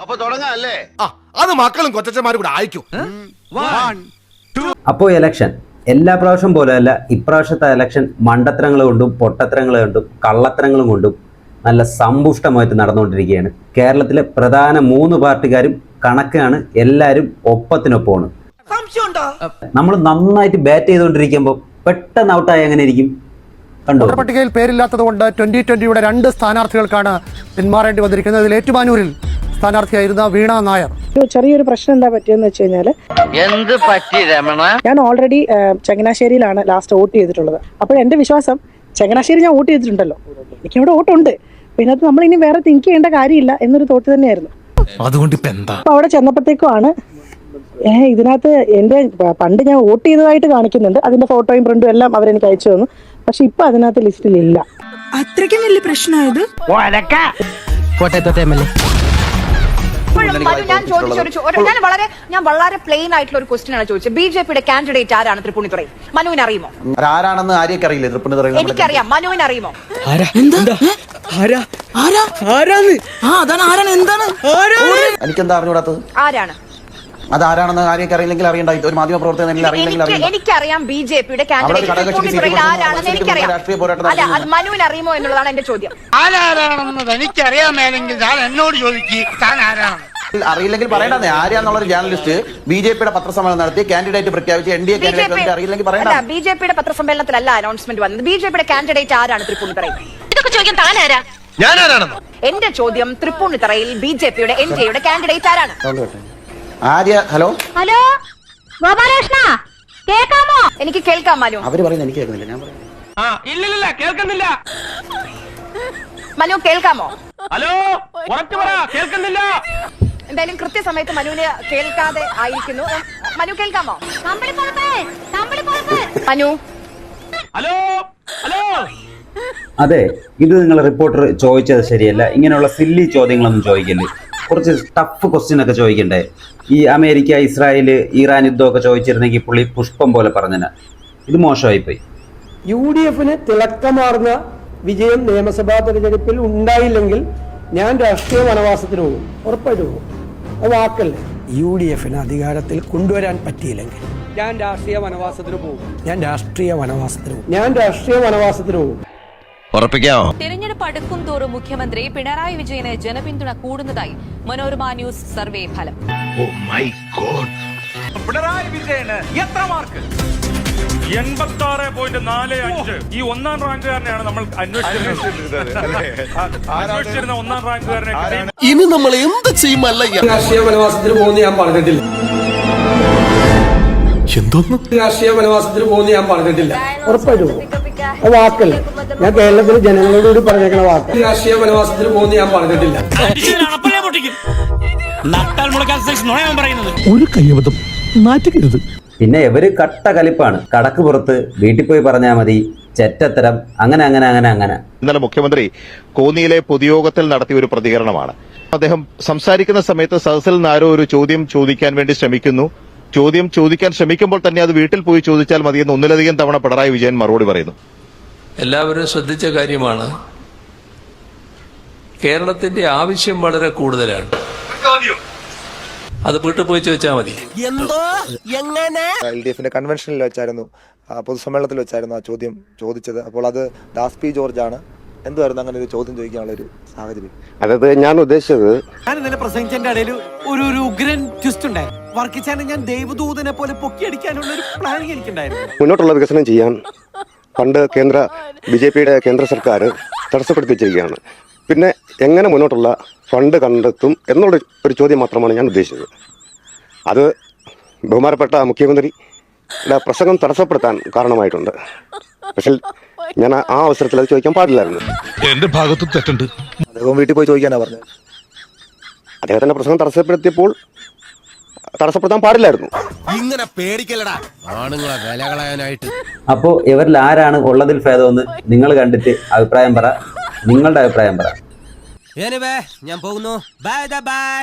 അപ്പൊ തുടങ്ങാല്ലേ? അത് മക്കളും കൊച്ചന്മാരും കൂടെ അയക്കും. അപ്പോൾ ഇലക്ഷൻ എല്ലാ പ്രാവശ്യം പോലെയല്ല, ഇപ്രാവശ്യത്തെ ഇലക്ഷൻ മണ്ടത്തരങ്ങൾ കൊണ്ടും പൊട്ടത്തരങ്ങൾ കൊണ്ടും കള്ളത്തരങ്ങളും കൊണ്ടും നല്ല സമ്പുഷ്ടമായിട്ട് നടന്നുകൊണ്ടിരിക്കുകയാണ്. കേരളത്തിലെ പ്രധാന 3 പാർട്ടിക്കാരും കണക്കാണ്, എല്ലാവരും ഒപ്പത്തിനൊപ്പമാണ്. നമ്മൾ നന്നായിട്ട് ബാറ്റ് ചെയ്തുകൊണ്ടിരിക്കുമ്പോൾ പെട്ടെന്ന് ഔട്ടായി എങ്ങനെ ഇരിക്കും? കണ്ടു. പട്ടികയിൽ പേരില്ലാത്തത് കൊണ്ട് 2020 2 സ്ഥാനാർത്ഥികൾക്കാണ് പിന്മാറേണ്ടി വന്നിരിക്കുന്നത്. ഇതിൽ ഏറ്റുമാനൂരിൽ സ്ഥാനാർത്ഥിയായിരുന്ന വീണ നായർ. ചെറിയൊരു പ്രശ്നം എന്താ പറ്റിയെന്ന് വെച്ച് കഴിഞ്ഞാൽ, ഞാൻ ഓൾറെഡി ചങ്ങനാശ്ശേരിയിലാണ് ലാസ്റ്റ് വോട്ട് ചെയ്തിട്ടുള്ളത്. അപ്പോൾ എന്റെ വിശ്വാസം, ചങ്ങനാശ്ശേരി ഞാൻ വോട്ട് ചെയ്തിട്ടുണ്ടല്ലോ, എനിക്കവിടെ വോട്ടുണ്ട്, പിന്നെ അത് നമ്മൾ ഇനി വേറെ തിങ്ക് ചെയ്യേണ്ട കാര്യമില്ല എന്നൊരു തോട്ട് തന്നെയായിരുന്നു. അതുകൊണ്ട് ഇപ്പൊ എന്താ? അപ്പൊ അവിടെ ചെന്നപ്പോഴത്തേക്കുമാണ് ഇതിനകത്ത് എന്റെ പണ്ട് ഞാൻ വോട്ട് ചെയ്തതായിട്ട് കാണിക്കുന്നുണ്ട്, അതിന്റെ ഫോട്ടോയും പ്രിന്റും എല്ലാം അവരെനിക്ക് അയച്ചു തന്നു. പക്ഷെ ഇപ്പൊ അതിനകത്ത് ലിസ്റ്റിലില്ല. അത്രയ്ക്കും വലിയ പ്രശ്നമായത്. ഞാൻ വളരെ പ്ലെയിൻ ആയിട്ടുള്ള ഒരു ക്വസ്റ്റ്യൻ ആണ് ചോദിച്ചത്. ബിജെപിയുടെ കാൻഡിഡേറ്റ് ആരാണ് തൃപ്പൂണിത്തുറയിൽ? മനുവിന് അറിയുമോ? ആരാണെന്ന് ആരെയൊക്കെ അറിയില്ലേ തൃപ്പൂണിത്തുറയിൽ? എനിക്കറിയാം. മനുവിന് അറിയുമോ? എനിക്കെന്താ അറിഞ്ഞൂടാത്തത്? ആരാണ് അതാരാണെന്ന് ആരെയൊക്കെ അറിയില്ലെങ്കിൽ അറിയണ്ട. ഒരു മാധ്യമ പ്രവർത്തകൻ എനിക്കറിയാം. ബിജെപിയുടെ കാൻഡിഡേറ്റ് തൃപ്പൂണിത്തുറയിൽ ആരാണെന്ന് എനിക്കറിയാം. അല്ല, അത് മനുവിന് അറിയുമോ എന്നുള്ളതാണ് എന്റെ ചോദ്യം. ആരാണെന്ന് എനിക്കറിയാമെങ്കിൽ ഞാൻ എന്നോട് ചോദിക്കും, താൻ ആരാണ്? അറിയില്ലെങ്കിൽ പറയണ്ടേ? ആര്യാന്നുള്ളൊരു ജേർണലിസ്റ്റ് ബിജെപിയുടെ പത്രസമ്മേളനം നടത്തി കാൻഡിഡേറ്റ് പ്രഖ്യാപിച്ച് NDA കാൻഡിഡേറ്റ് അറിയില്ലെങ്കിൽ പറയണ്ട. ബിജെപിയുടെ പത്രസമ്മേളനത്തിലല്ല അനൗൺസ്മെന്റ് വന്നത്. ബിജെപിയുടെ കാൻഡിഡേറ്റ് ആരാണ് തൃപ്പൂണിത്തുറയിൽ? ഇതൊക്കെ ചോദിക്കാൻ താൻ ആരാ? ഞാനാരാണെന്നോ? എന്റെ ചോദ്യം, തൃപ്പൂണിത്തുറയിൽ ബിജെപിയുടെ NDAയുടെ കാൻഡിഡേറ്റ് ആരാണ്? ആര്യ. ഹലോ ഹലോ ഗോപാലകൃഷ്ണ, കേൾക്കാമോ? എനിക്ക് കേൾക്കാം മനു. അവര് പറയുന്നത് എനിക്ക് കേൾക്കുന്നില്ല. ഞാൻ പറയാം. ഇല്ലില്ല, കേൾക്കുന്നില്ല. മനു കേൾക്കാമോ? ഹലോ, ഉറച്ചു പറ, കേൾക്കുന്നില്ല. എന്തായാലും കൃത്യസമയത്ത് മനുവിന് കേൾക്കാതെ ആയിരിക്കുന്നു. മനു കേൾക്കാമോ? Manu hello hello. അതെ, ഇത് നിങ്ങൾ റിപ്പോർട്ടർ ചോദിച്ചത് ശരിയല്ല. ഇങ്ങനെയുള്ള സില്ലി ചോദ്യങ്ങളൊന്നും ചോദിക്കല്ലേ. കുറച്ച് ടഫ് ക്വസ്റ്റ്യൻ ഒക്കെ ചോദിക്കണ്ടേ? ഈ അമേരിക്ക, ഇസ്രായേൽ, ഇറാൻ യുദ്ധമൊക്കെ ചോദിച്ചിരുന്നെങ്കിൽ പുള്ളി പുഷ്പം പോലെ പറഞ്ഞന. ഇത് മോശമായിപ്പോയി. UDF തിളക്കമാർന്ന വിജയം നിയമസഭാ തെരഞ്ഞെടുപ്പിൽ ഉണ്ടായില്ലെങ്കിൽ ഞാൻ രാഷ്ട്രീയ വനവാസത്തിന് പോകും, ഉറപ്പായിട്ട് പോകും. അത് വാക്കല്ലേ. UDF അധികാരത്തിൽ കൊണ്ടുവരാൻ പറ്റിയില്ലെങ്കിൽ ഞാൻ രാഷ്ട്രീയ വനവാസത്തിന് പോകും. തെരഞ്ഞെടുപ്പ് അടുക്കും തോറും മുഖ്യമന്ത്രി പിണറായി വിജയന് ജനപിന്തുണ കൂടുന്നതായി മനോരമ ന്യൂസ് സർവേ ഫലം. പിണറായി വിജയന് എത്ര മാർക്ക്? 86.45. ഈ ഒന്നാം റാങ്കുകാരനെയാണ് നമ്മൾ അന്വേഷിച്ചിരുന്ന ഒന്നാം റാങ്കുകാരനെ. ഇനി നമ്മൾ എന്ത് ചെയ്യുമല്ല? രാഷ്ട്രീയ വനവാസത്തിന് പോകുന്ന ഞാൻ പറഞ്ഞിട്ടില്ല. എന്തോന്നു? രാഷ്ട്രീയ വനവാസത്തിന് പോകുന്ന ഞാൻ പറഞ്ഞിട്ടില്ല, ഉറപ്പായിട്ട് പോകും. അത് വാക്കല്ലേ. ഞാൻ കേരളത്തിലെ ജനങ്ങളോടുകൂടി പറഞ്ഞേക്കണ വാക്ക്. രാഷ്ട്രീയ വനവാസത്തിന് പോകുന്ന ഞാൻ പറഞ്ഞിട്ടില്ല. ഒരു കയ്യബദ്ധം നാറ്റിക്കരുത്. പിന്നെ ഇവര് കട്ട കലിപ്പാണ്. കടക്ക് പുറത്ത് വീട്ടിൽ പോയി പറഞ്ഞാൽ മതി, ചെറ്റത്തരം, അങ്ങനെ. ഇന്നലെ മുഖ്യമന്ത്രി കോന്നിയിലെ പൊതുയോഗത്തിൽ നടത്തിയ ഒരു പ്രതികരണമാണ്. അദ്ദേഹം സംസാരിക്കുന്ന സമയത്ത് സദസ്സിൽ നിന്ന് ആരോ ഒരു ചോദ്യം ചോദിക്കാൻ വേണ്ടി ശ്രമിക്കുന്നു. ചോദ്യം ചോദിക്കാൻ ശ്രമിക്കുമ്പോൾ തന്നെ അത് വീട്ടിൽ പോയി ചോദിച്ചാൽ മതിയെന്ന് ഒന്നിലധികം തവണ പിണറായി വിജയൻ മറുപടി പറയുന്നു. എല്ലാവരും ശ്രദ്ധിച്ച കാര്യമാണ്. കേരളത്തിന്റെ ആവശ്യം വളരെ കൂടുതലാണ്. അത് വീട്ടിൽ പോയി ചോദിച്ചാൽ മതി. LDF കൺവെൻഷനിൽ വെച്ചായിരുന്നു, പൊതുസമ്മേളനത്തിൽ വെച്ചായിരുന്നു ആ ചോദ്യം ചോദിച്ചത്. അപ്പോൾ അത് ദാസ് പി ജോർജ് ആണ്. എന്തുവായിരുന്നു അങ്ങനെ ഒരു ചോദ്യം ചോദിക്കാനുള്ള ഒരു സാഹചര്യം? അതായത് ഞാൻ ഉദ്ദേശിച്ചത്, ഞാൻ ഇന്നലെ പ്രസംഗിച്ചതിന്റെ ഇടയിൽ ഒരു ഉഗ്രൻ ട്വിസ്റ്റ് ഉണ്ടായിരുന്നു. വർക്കിച്ചാണ് ഞാൻ ദൈവദൂതനെ പോലെ പൊക്കിയടിക്കാനുള്ള ഒരു പ്ലാനിങ് എനിക്കുണ്ടായിരുന്നു. മുന്നോട്ടുള്ള വികസനം ചെയ്യാൻ ഫണ്ട് BJPയുടെ കേന്ദ്ര സർക്കാർ തടസ്സപ്പെടുത്തി വെച്ചിരിക്കുകയാണ്. പിന്നെ എങ്ങനെ മുന്നോട്ടുള്ള ഫണ്ട് കണ്ടെത്തും എന്നുള്ള ഒരു ചോദ്യം മാത്രമാണ് ഞാൻ ഉദ്ദേശിച്ചത്. അത് ബഹുമാനപ്പെട്ട മുഖ്യമന്ത്രിയുടെ പ്രസംഗം തടസ്സപ്പെടുത്താൻ കാരണമായിട്ടുണ്ട്. പക്ഷേ ഞാൻ ആ അവസരത്തിൽ അത് ചോദിക്കാൻ പാടില്ലായിരുന്നു. എന്റെ ഭാഗത്തും തെറ്റുണ്ട്. അദ്ദേഹം വീട്ടിൽ പോയി ചോദിക്കാനാ പറഞ്ഞത്. അദ്ദേഹത്തിന്റെ പ്രസംഗം തടസ്സപ്പെടുത്തിയപ്പോൾ തടസ്സപ്പെടുത്താൻ പാടില്ലായിരുന്നു. ഇങ്ങനെ പേടിക്കലടാ ആണുങ്ങളെ വില കളയാനായിട്ട്. അപ്പോൾ ഇവരിൽ ആരാണ് ഉള്ളതിൽ ഭേദമെന്ന് നിങ്ങൾ കണ്ടിട്ട് അഭിപ്രായം പറ. നിങ്ങളുടെ അഭിപ്രായം പറ. ഞാൻ പോകുന്നു. ബൈ.